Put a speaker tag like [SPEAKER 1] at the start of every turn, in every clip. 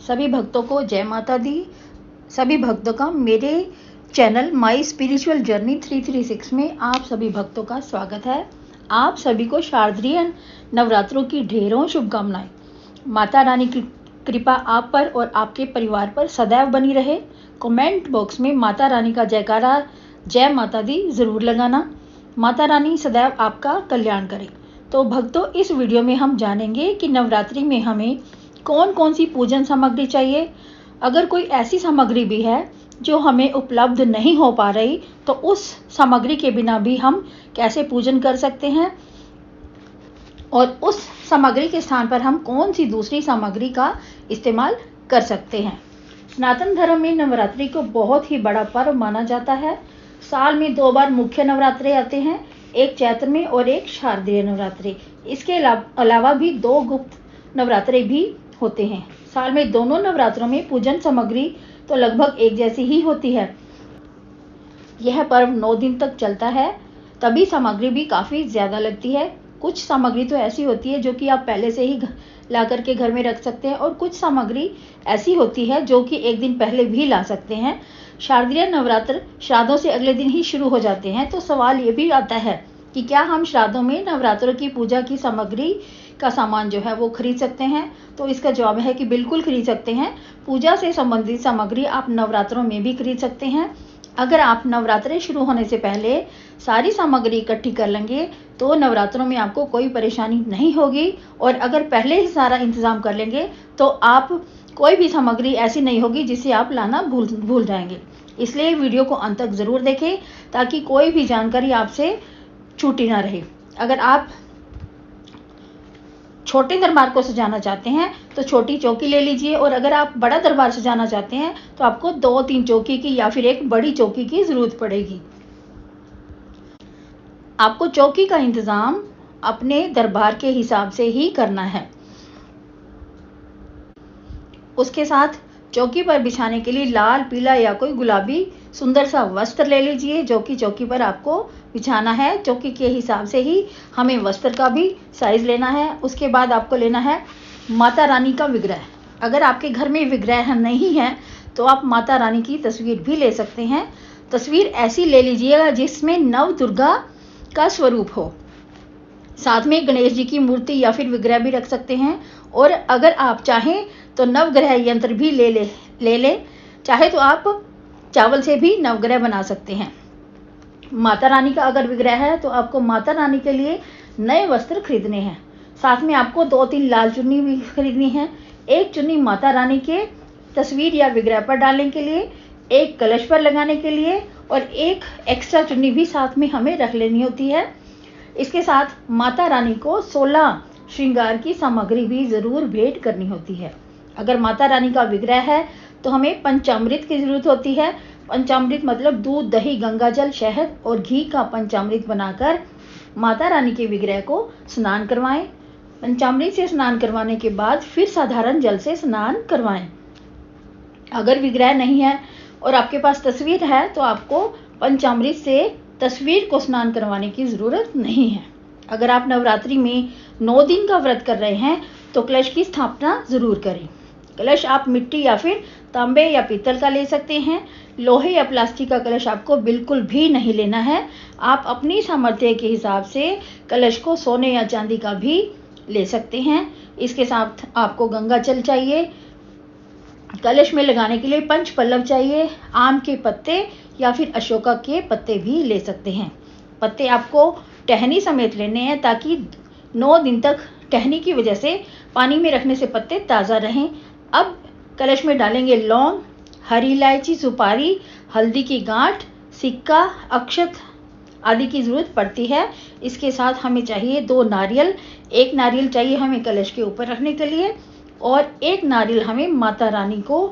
[SPEAKER 1] सभी भक्तों को जय माता दी। सभी भक्तों का मेरे चैनल माई स्पिरिचुअल जर्नी 336 में आप सभी भक्तों का स्वागत है। आप सभी को शारदीय नवरात्रों की ढेरों शुभकामनाएं। माता रानी की कृपा आप पर और आपके परिवार पर सदैव बनी रहे। कमेंट बॉक्स में माता रानी का जयकारा जय माता दी ज़रूर लगाना। माता रानी सदैव आपका कल्याण करे। तो भक्तों, इस वीडियो में हम जानेंगे कि नवरात्रि में हमें कौन कौन सी पूजन सामग्री चाहिए। अगर कोई ऐसी सामग्री भी है जो हमें उपलब्ध नहीं हो पा रही, तो उस सामग्री के बिना भी हम कैसे पूजन कर सकते हैं और उस सामग्री के स्थान पर हम कौन सी दूसरी सामग्री का इस्तेमाल कर सकते हैं। सनातन धर्म में नवरात्रि को बहुत ही बड़ा पर्व माना जाता है। साल में 2 बार मुख्य नवरात्रे आते हैं, एक चैत्र में और एक शारदीय नवरात्रि। इसके अलावा भी 2 गुप्त नवरात्रे भी होते हैं। साल में दोनों नवरात्रों में पूजन सामग्री तो लगभग एक जैसी ही होती है। यह पर्व 9 दिन तक चलता है, तभी सामग्री भी काफ़ी ज़्यादा लगती है। कुछ सामग्री तो ऐसी होती है जो कि आप पहले से ही ला करके घर में रख सकते हैं, और कुछ सामग्री ऐसी होती है जो कि एक दिन पहले भी ला सकते हैं। शारदीय नवरात्र श्राद्धों से अगले दिन ही शुरू हो जाते हैं, तो सवाल ये भी आता है कि क्या हम श्राद्धों में नवरात्रों की पूजा की सामग्री का सामान जो है वो खरीद सकते हैं। तो इसका जवाब है कि बिल्कुल खरीद सकते हैं। पूजा से संबंधित सामग्री आप नवरात्रों में भी खरीद सकते हैं। अगर आप नवरात्रे शुरू होने से पहले सारी सामग्री इकट्ठी कर लेंगे तो नवरात्रों में आपको कोई परेशानी नहीं होगी, और अगर पहले ही सारा इंतज़ाम कर लेंगे तो आप कोई भी सामग्री ऐसी नहीं होगी जिसे आप लाना भूल जाएंगे। इसलिए वीडियो को अंत तक ज़रूर देखें ताकि कोई भी जानकारी आपसे छूटी ना रहे। अगर आप छोटे दरबार को सजाना चाहते हैं तो छोटी चौकी ले लीजिए, और अगर आप बड़ा दरबार सजाना चाहते हैं तो आपको 2-3 चौकी की या फिर एक बड़ी चौकी की ज़रूरत पड़ेगी। आपको चौकी का इंतज़ाम अपने दरबार के हिसाब से ही करना है। उसके साथ चौकी पर बिछाने के लिए लाल, पीला या कोई गुलाबी सुंदर सा वस्त्र ले लीजिए जो कि चौकी पर आपको बिछाना है। चौकी के हिसाब से ही हमें वस्त्र का भी साइज़ लेना है। उसके बाद आपको लेना है माता रानी का विग्रह। अगर आपके घर में विग्रह नहीं है तो आप माता रानी की तस्वीर भी ले सकते हैं। तस्वीर ऐसी ले लीजिएगा जिसमें नव दुर्गा का स्वरूप हो। साथ में गणेश जी की मूर्ति या फिर विग्रह भी रख सकते हैं, और अगर आप चाहें तो नवग्रह यंत्र भी ले ले। चाहे तो आप चावल से भी नवग्रह बना सकते हैं। माता रानी का अगर विग्रह है तो आपको माता रानी के लिए नए वस्त्र खरीदने हैं। साथ में आपको 2-3 लाल चुन्नी भी खरीदनी है। एक चुन्नी माता रानी के तस्वीर या विग्रह पर डालने के लिए, एक कलश पर लगाने के लिए, और एक एक्स्ट्रा चुन्नी भी साथ में हमें रख लेनी होती है। इसके साथ माता रानी को 16 श्रृंगार की सामग्री भी ज़रूर भेंट करनी होती है। अगर माता रानी का विग्रह है तो हमें पंचामृत की ज़रूरत होती है। पंचामृत मतलब दूध, दही, गंगाजल, शहद और घी का पंचामृत बनाकर माता रानी के विग्रह को स्नान करवाएं। पंचामृत से स्नान करवाने के बाद फिर साधारण जल से स्नान करवाएं। अगर विग्रह नहीं है और आपके पास तस्वीर है तो आपको पंचामृत से तस्वीर को स्नान करवाने की ज़रूरत नहीं है। अगर आप नवरात्रि में 9 दिन का व्रत कर रहे हैं तो कलश की स्थापना ज़रूर करें। कलश आप मिट्टी या फिर तांबे या पीतल का ले सकते हैं। लोहे या प्लास्टिक का कलश आपको बिल्कुल भी नहीं लेना है। आप अपनी सामर्थ्य के हिसाब से कलश को सोने या चांदी का भी ले सकते हैं। इसके साथ आपको गंगाजल चाहिए। कलश में लगाने के लिए पंच पल्लव चाहिए। आम के पत्ते या फिर अशोका के पत्ते भी ले सकते हैं। पत्ते आपको टहनी समेत लेने हैं ताकि 9 दिन तक टहनी की वजह से पानी में रखने से पत्ते ताज़ा रहें। अब कलश में डालेंगे लौंग, हरी इलायची, सुपारी, हल्दी की गांठ, सिक्का, अक्षत आदि की ज़रूरत पड़ती है। इसके साथ हमें चाहिए 2 नारियल। एक नारियल चाहिए हमें कलश के ऊपर रखने के लिए, और एक नारियल हमें माता रानी को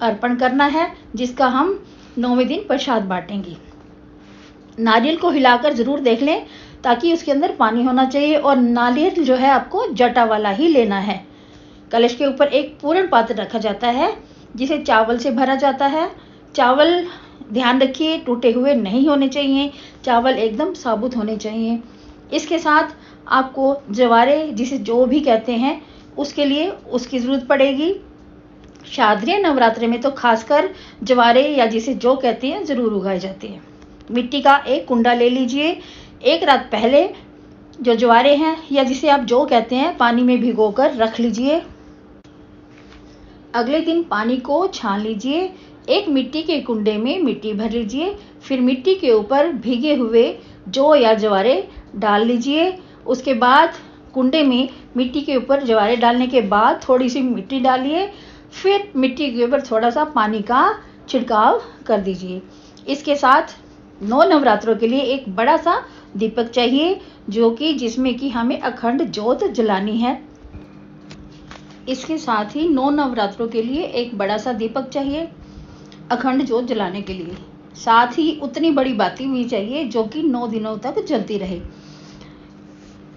[SPEAKER 1] अर्पण करना है, जिसका हम 9वें दिन प्रसाद बांटेंगे। नारियल को हिलाकर ज़रूर देख लें ताकि उसके अंदर पानी होना चाहिए, और नारियल जो है आपको जटा वाला ही लेना है। कलश के ऊपर एक पूर्ण पात्र रखा जाता है जिसे चावल से भरा जाता है। चावल ध्यान रखिए टूटे हुए नहीं होने चाहिए, चावल एकदम साबुत होने चाहिए। इसके साथ आपको जवारे जिसे जो भी कहते हैं उसके लिए उसकी ज़रूरत पड़ेगी। शारदीय नवरात्रि में तो खासकर ज्वारे या जिसे जौ कहते हैं जरूर उगाए जाते हैं। मिट्टी का एक कुंडा ले लीजिए। एक रात पहले जो ज्वारे हैं या जिसे आप जौ कहते हैं पानी में भिगोकर रख लीजिए। अगले दिन पानी को छान लीजिए। एक मिट्टी के कुंडे में मिट्टी भर लीजिए। फिर मिट्टी के ऊपर भीगे हुए जौ या ज्वारे डाल लीजिए। उसके बाद कुंडे में मिट्टी के ऊपर ज्वारे डालने के बाद थोड़ी सी मिट्टी डालिए। फिर मिट्टी के ऊपर थोड़ा सा पानी का छिड़काव कर दीजिए। इसके साथ 9 नवरात्रों के लिए एक बड़ा सा दीपक चाहिए जिसमें कि हमें अखंड ज्योत जलानी है। इसके साथ ही 9 नवरात्रों के लिए एक बड़ा सा दीपक चाहिए अखंड ज्योत जलाने के लिए। साथ ही उतनी बड़ी बाती भी चाहिए जो कि 9 दिनों तक जलती रहे,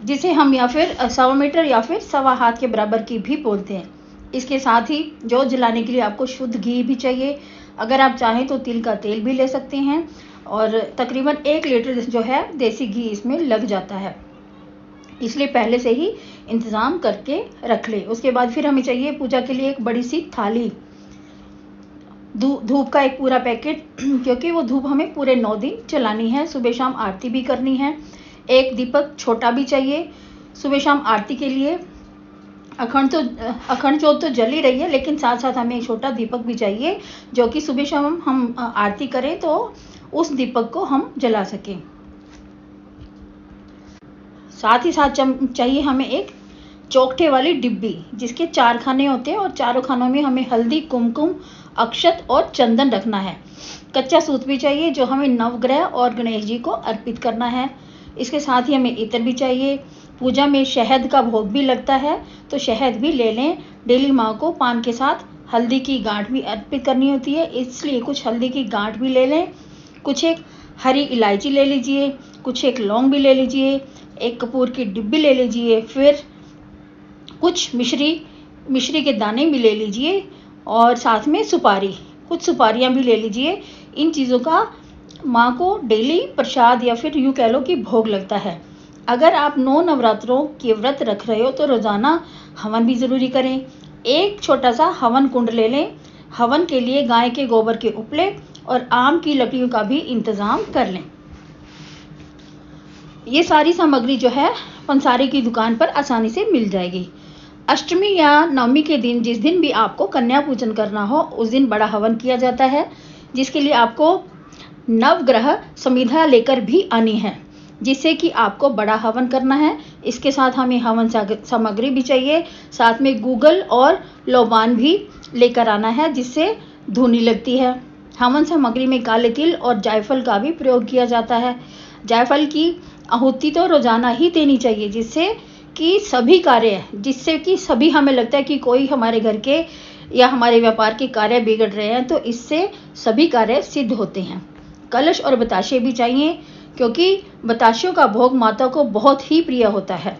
[SPEAKER 1] जिसे हम या फिर 1.25 मीटर या फिर 1.25 हाथ के बराबर की भी बोलते हैं। इसके साथ ही ज्योत जलाने के लिए आपको शुद्ध घी भी चाहिए। अगर आप चाहें तो तिल का तेल भी ले सकते हैं और तकरीबन 1 लीटर जो है देसी घी इसमें लग जाता है, इसलिए पहले से ही इंतज़ाम करके रख लें। उसके बाद फिर हमें चाहिए पूजा के लिए एक बड़ी सी थाली, धूप का एक पूरा पैकेट, क्योंकि वो धूप हमें पूरे 9 दिन जलानी है। सुबह शाम आरती भी करनी है। एक दीपक छोटा भी चाहिए सुबह शाम आरती के लिए। अखंड ज्योत तो जल ही रही है, लेकिन साथ साथ हमें एक छोटा दीपक भी चाहिए जो कि सुबह शाम हम आरती करें तो उस दीपक को हम जला सकें। साथ ही साथ चाहिए हमें एक चौखटे वाली डिब्बी जिसके 4 खाने होते हैं और चारों खानों में हमें हल्दी, कुमकुम, अक्षत और चंदन रखना है। कच्चा सूत भी चाहिए जो हमें नवग्रह और गणेश जी को अर्पित करना है। इसके साथ ही हमें इत्र भी चाहिए। पूजा में शहद का भोग भी लगता है तो शहद भी ले लें। डेली माँ को पान के साथ हल्दी की गांठ भी अर्पित करनी होती है, इसलिए कुछ हल्दी की गांठ भी ले लें। कुछ एक हरी इलायची ले लीजिए, कुछ एक लौंग भी ले लीजिए, एक कपूर की डिब्बी ले लीजिए, फिर कुछ मिश्री के दाने भी ले लीजिए और साथ में कुछ सुपारियाँ भी ले लीजिए। इन चीज़ों का माँ को डेली प्रसाद या फिर यूँ कह लो कि भोग लगता है। अगर आप 9 नवरात्रों के व्रत रख रहे हो तो रोज़ाना हवन भी ज़रूरी करें। एक छोटा सा हवन कुंड ले लें। हवन के लिए गाय के गोबर के उपले और आम की लकड़ियों का भी इंतज़ाम कर लें। ये सारी सामग्री जो है पंसारी की दुकान पर आसानी से मिल जाएगी। अष्टमी या नवमी के दिन जिस दिन भी आपको कन्या पूजन करना हो उस दिन बड़ा हवन किया जाता है, जिसके लिए आपको नवग्रह समिधा लेकर भी आनी है, जिससे कि आपको बड़ा हवन करना है। इसके साथ हमें हवन सामग्री भी चाहिए। साथ में गूगल और लोबान भी लेकर आना है जिससे धूनी लगती है। हवन सामग्री में काले तिल और जायफल का भी प्रयोग किया जाता है। जायफल की आहुति तो रोजाना ही देनी चाहिए जिससे कि सभी हमें लगता है कि कोई हमारे घर के या हमारे व्यापार के कार्य बिगड़ रहे हैं तो इससे सभी कार्य सिद्ध होते हैं। कलश और बताशे भी चाहिए क्योंकि बताशों का भोग माता को बहुत ही प्रिय होता है।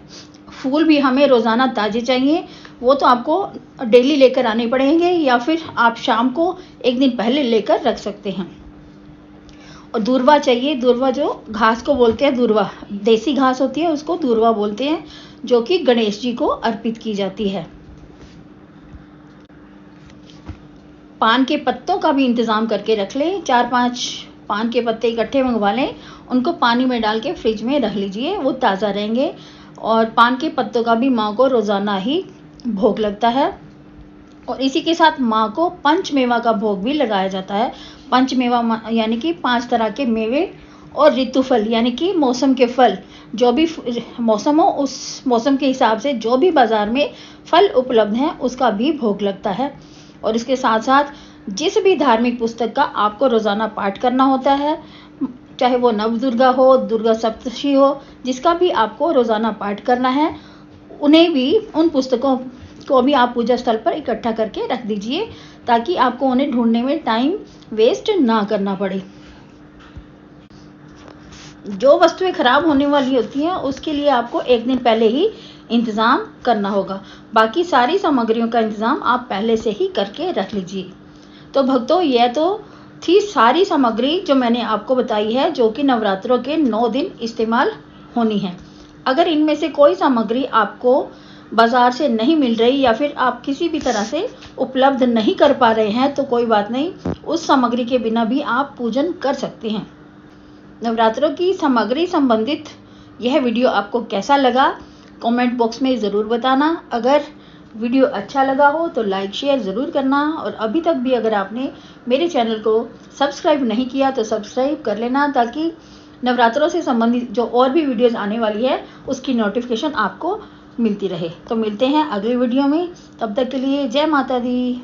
[SPEAKER 1] फूल भी हमें रोज़ाना ताज़े चाहिए, वो तो आपको डेली लेकर आने पड़ेंगे या फिर आप शाम को एक दिन पहले लेकर रख सकते हैं। और दूर्वा चाहिए। दूर्वा जो घास को बोलते हैं, दूर्वा देसी घास होती है उसको दूर्वा बोलते हैं, जो कि गणेश जी को अर्पित की जाती है। पान के पत्तों का भी इंतज़ाम करके रख लें। 4-5 पान के पत्ते इकट्ठे मंगवा लें, उनको पानी में डाल के फ्रिज में रख लीजिए, वो ताज़ा रहेंगे। और पान के पत्तों का भी माँ को रोज़ाना ही भोग लगता है। और इसी के साथ माँ को पंचमेवा का भोग भी लगाया जाता है। पंचमेवा यानी कि 5 तरह के मेवे और ऋतुफल यानी कि मौसम के फल, जो भी मौसम हो उस मौसम के हिसाब से जो भी बाज़ार में फल उपलब्ध हैं उसका भी भोग लगता है। और इसके साथ साथ जिस भी धार्मिक पुस्तक का आपको रोज़ाना पाठ करना होता है, चाहे वो नवदुर्गा हो, दुर्गा सप्तशती हो, जिसका भी आपको रोज़ाना पाठ करना है, उन पुस्तकों को भी आप पूजा स्थल पर इकट्ठा करके रख दीजिए ताकि आपको उन्हें ढूंढने में टाइम वेस्ट ना करना पड़े। जो वस्तुएं खराब होने वाली होती हैं उसके लिए आपको एक दिन पहले ही इंतज़ाम करना होगा। बाकी सारी सामग्रियों का इंतज़ाम आप पहले से ही करके रख लीजिए। तो भक्तों, यह तो थी सारी सामग्री जो मैंने आपको बताई है, जो कि नवरात्रों के 9 दिन इस्तेमाल होनी है। अगर इनमें से कोई सामग्री आपको बाज़ार से नहीं मिल रही या फिर आप किसी भी तरह से उपलब्ध नहीं कर पा रहे हैं तो कोई बात नहीं, उस सामग्री के बिना भी आप पूजन कर सकते हैं। नवरात्रों की सामग्री संबंधित यह वीडियो आपको कैसा लगा कमेंट बॉक्स में ज़रूर बताना। अगर वीडियो अच्छा लगा हो तो लाइक शेयर ज़रूर करना, और अभी तक भी अगर आपने मेरे चैनल को सब्सक्राइब नहीं किया तो सब्सक्राइब कर लेना, ताकि नवरात्रों से संबंधित जो और भी वीडियोस आने वाली है उसकी नोटिफिकेशन आपको मिलती रहे। तो मिलते हैं अगली वीडियो में, तब तक के लिए जय माता दी।